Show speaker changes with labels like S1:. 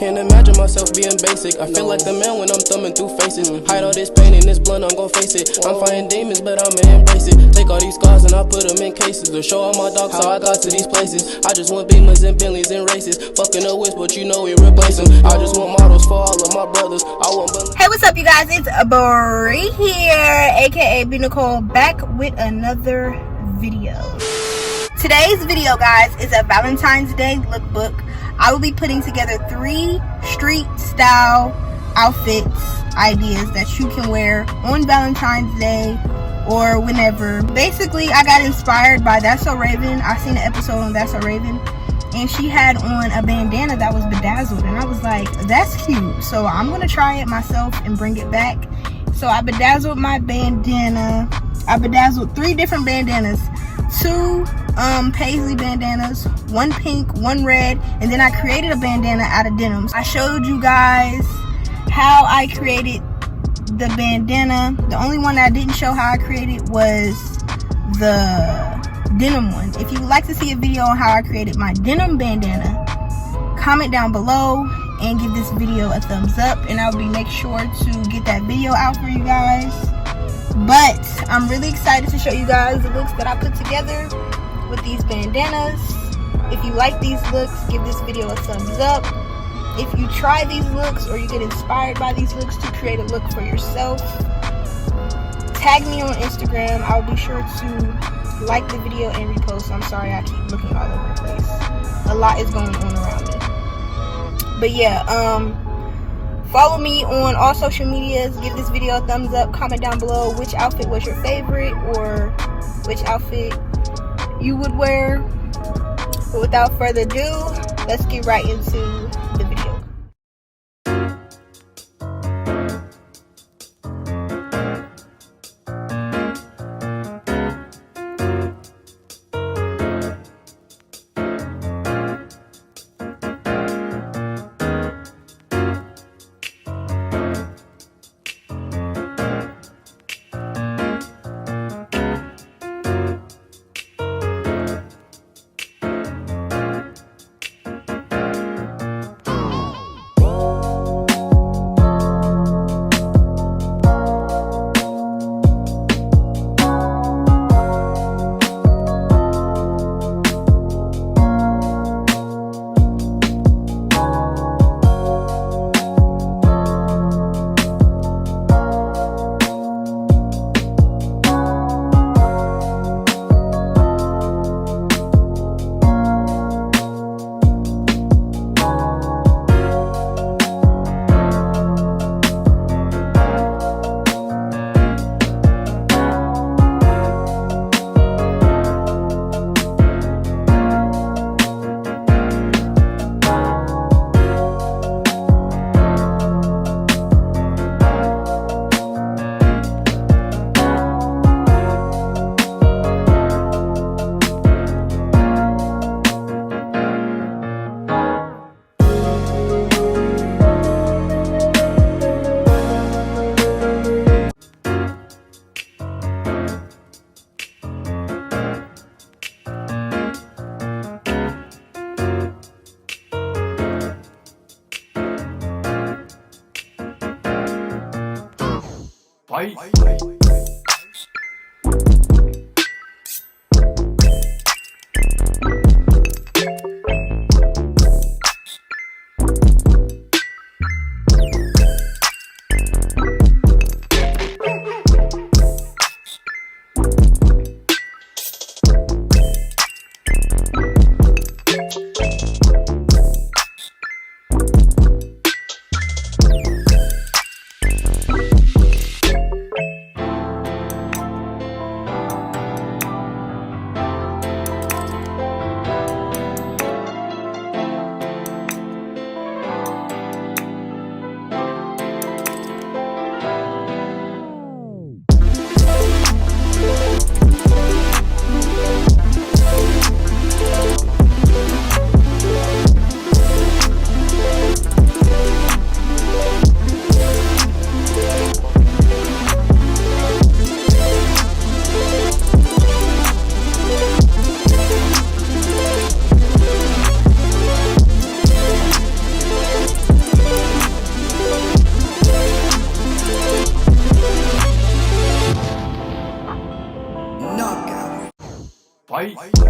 S1: Can't imagine myself being basic. I feel like the man when I'm thumbing through faces. Hide all this pain in this blunt, I'm gon' face it. I'm fighting demons, but I'ma embrace it. Take all these scars and I put them in cases to show all my dogs how I got to these places. I just want Beamers and Bentleys and races. Fucking a whiz, but you know we replace them. I just want models for all of my brothers. I want.
S2: Hey, what's up, you guys? It's Bri here, aka B.Nicole, back with another video. Today's video, guys, is a Valentine's Day lookbook. I will be putting together 3 street style outfits ideas that you can wear on Valentine's Day or whenever. Basically, I got inspired by That's So Raven. I seen an episode on That's So Raven, and she had on a bandana that was bedazzled, and I was like, that's cute. So I'm gonna try it myself and bring it back. So I bedazzled my bandana. I bedazzled 3 different bandanas. 2 paisley bandanas, 1 pink, 1 red, and then I created a bandana out of denims. I showed you guys how I created the bandana. The only one that I didn't show how I created was the denim one. If you would like to see a video on how I created my denim bandana, comment down below and give this video a thumbs up, and I'll make sure to get that video out for you guys. But I'm really excited to show you guys the looks that I put together with these bandanas. If you like these looks, give this video a thumbs up. If you try these looks or you get inspired by these looks to create a look for yourself, tag me on Instagram. I'll be sure to like the video and repost. I'm sorry I keep looking all over the place. A lot is going on around me. But yeah, follow me on all social medias. Give this video a thumbs up. Comment down below which outfit was your favorite or which outfit you would wear. But without further ado, let's get right into the video.
S3: Bye. Fight.